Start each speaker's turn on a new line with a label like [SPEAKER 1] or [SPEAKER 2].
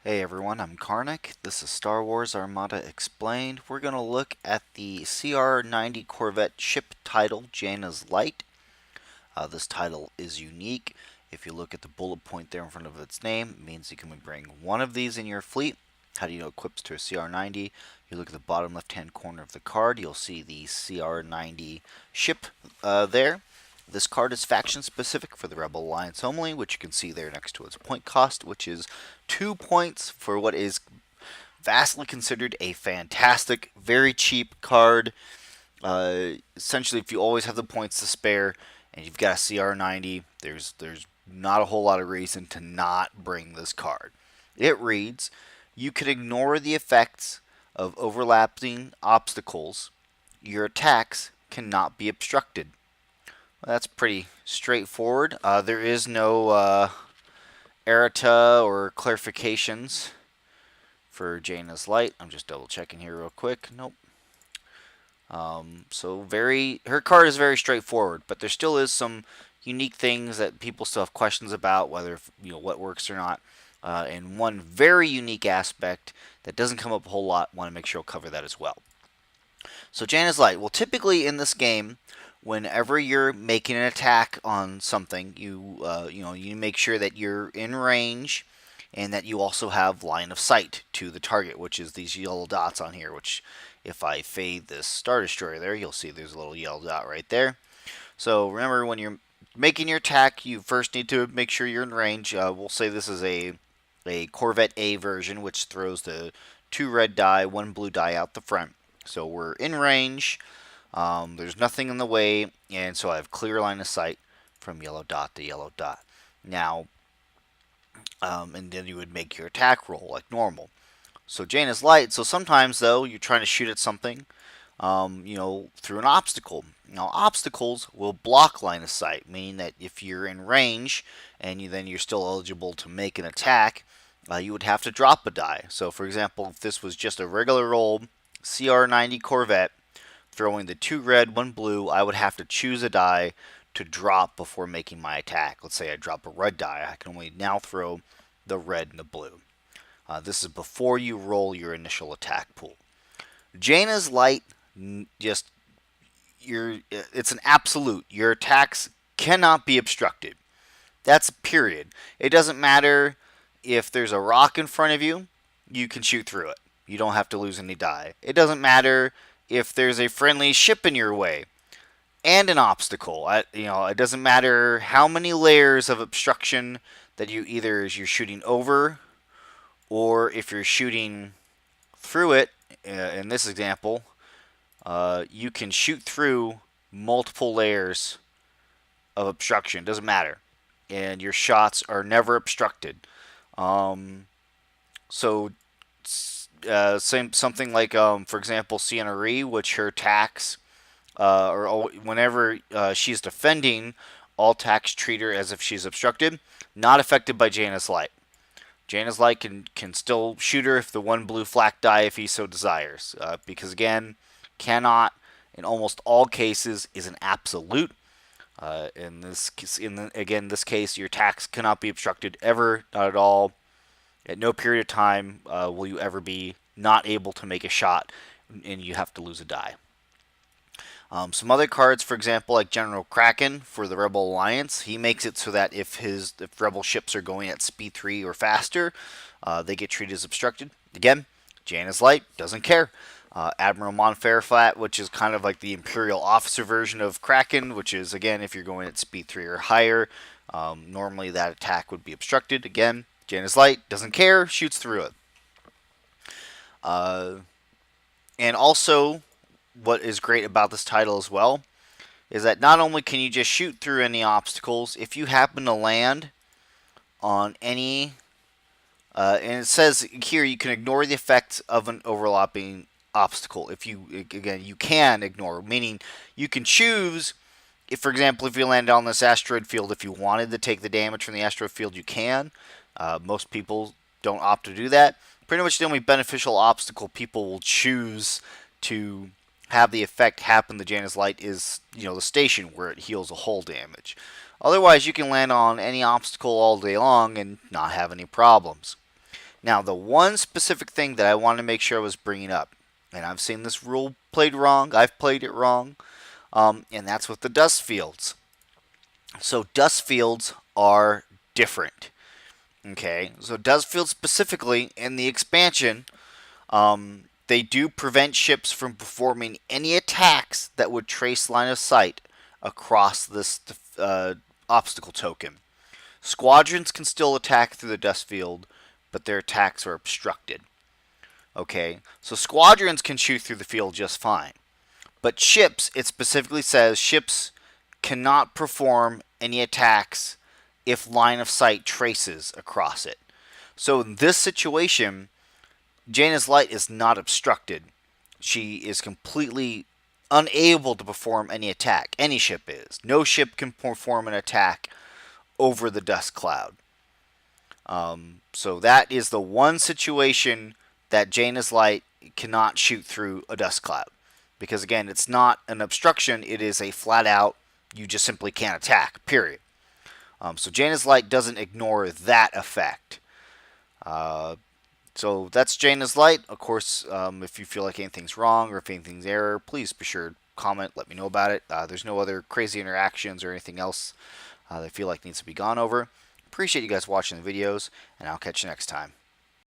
[SPEAKER 1] Hey everyone, I'm Karnak. This is Star Wars Armada Explained. We're going to look at the CR-90 Corvette ship title, Jaina's Light. This title is unique. If you look at the bullet point there in front of its name, it means you can bring one of these in your fleet. How do you know it equips to a CR-90? You look at the bottom left-hand corner of the card, you'll see the CR-90 ship there. This card is faction specific for the Rebel Alliance only, which you can see there next to its point cost, which is 2 points for what is vastly considered a fantastic, very cheap card. Essentially, if you always have the points to spare and you've got a CR90, there's not a whole lot of reason to not bring this card. It reads, you can ignore the effects of overlapping obstacles. Your attacks cannot be obstructed. Well, that's pretty straightforward. There is no errata or clarifications for Jaina's Light. I'm just double checking here real quick. Nope. Her card is very straightforward, but there still is some unique things that people still have questions about, whether what works or not. And one very unique aspect that doesn't come up a whole lot. Want to make sure I'll cover that as well. So Jaina's Light. Well, typically in this game, whenever you're making an attack on something, you make sure that you're in range and that you also have line of sight to the target, which is these yellow dots on here, which if I fade this Star Destroyer there, you'll see there's a little yellow dot right there. So remember, when you're making your attack, you first need to make sure you're in range. We'll say this is a Corvette A version, which throws the 2 red die, 1 blue die out the front. So we're in range. There's nothing in the way, and so I have clear line of sight from yellow dot to yellow dot. Now, and then you would make your attack roll like normal. So Jaina's Light. So sometimes though you're trying to shoot at something, through an obstacle. Now obstacles will block line of sight, meaning that if you're in range and then you're still eligible to make an attack, you would have to drop a die. So for example, if this was just a regular roll CR90 Corvette, throwing the 2 red, 1 blue, I would have to choose a die to drop before making my attack. Let's say I drop a red die. I can only now throw the red and the blue. This is before you roll your initial attack pool. Jaina's Light, it's an absolute. Your attacks cannot be obstructed. That's period. It doesn't matter if there's a rock in front of you, you can shoot through it. You don't have to lose any die. It doesn't matter if there's a friendly ship in your way and an obstacle. It doesn't matter how many layers of obstruction that you're shooting over, or if you're shooting through it. In this example, you can shoot through multiple layers of obstruction. It doesn't matter, and your shots are never obstructed. Something like, for example, Sienna Ree, which her attacks, or whenever she's defending, all attacks treat her as if she's obstructed. Not affected by Jaina's Light. Jaina's Light can still shoot her if the 1 blue flak die if he so desires, because again, cannot in almost all cases is an absolute. In this case, your attacks cannot be obstructed ever, not at all. At no period of time will you ever be not able to make a shot, and you have to lose a die. Some other cards, for example, like General Kraken for the Rebel Alliance, he makes it so that if Rebel ships are going at speed 3 or faster, they get treated as obstructed. Again, Jaina's Light doesn't care. Admiral Montferflat, which is kind of like the Imperial officer version of Kraken, which is, again, if you're going at speed 3 or higher, normally that attack would be obstructed. Again, Jaina's Light doesn't care, shoots through it. And also, what is great about this title as well is that not only can you just shoot through any obstacles, if you happen to land on any, and it says here you can ignore the effects of an overlapping obstacle. You can ignore, meaning you can choose. If, for example, if you landed on this asteroid field, if you wanted to take the damage from the asteroid field, you can. Most people don't opt to do that. Pretty much the only beneficial obstacle people will choose to have the effect happen to Jaina's Light is, the station where it heals a hull damage. Otherwise, you can land on any obstacle all day long and not have any problems. Now, the one specific thing that I want to make sure I was bringing up, and I've seen this rule played wrong, I've played it wrong, and that's with the dust fields. So dust fields are different. Okay, so dust fields specifically in the expansion, they do prevent ships from performing any attacks that would trace line of sight across this obstacle token. Squadrons can still attack through the dust field, but their attacks are obstructed. Okay, so squadrons can shoot through the field just fine. But ships, it specifically says ships cannot perform any attacks if line of sight traces across it. So in this situation, Jaina's light is not obstructed. She is completely unable to perform any attack. Any ship is. No ship can perform an attack over the dust cloud. So that is the one situation that Jaina's light cannot shoot through a dust cloud. Because again, it's not an obstruction, it is a flat out, you just simply can't attack, period. So Jaina's light doesn't ignore that effect. So that's Jaina's light. Of course, if you feel like anything's wrong or if anything's error, please be sure to comment, let me know about it. There's no other crazy interactions or anything else that I feel like needs to be gone over. Appreciate you guys watching the videos, and I'll catch you next time.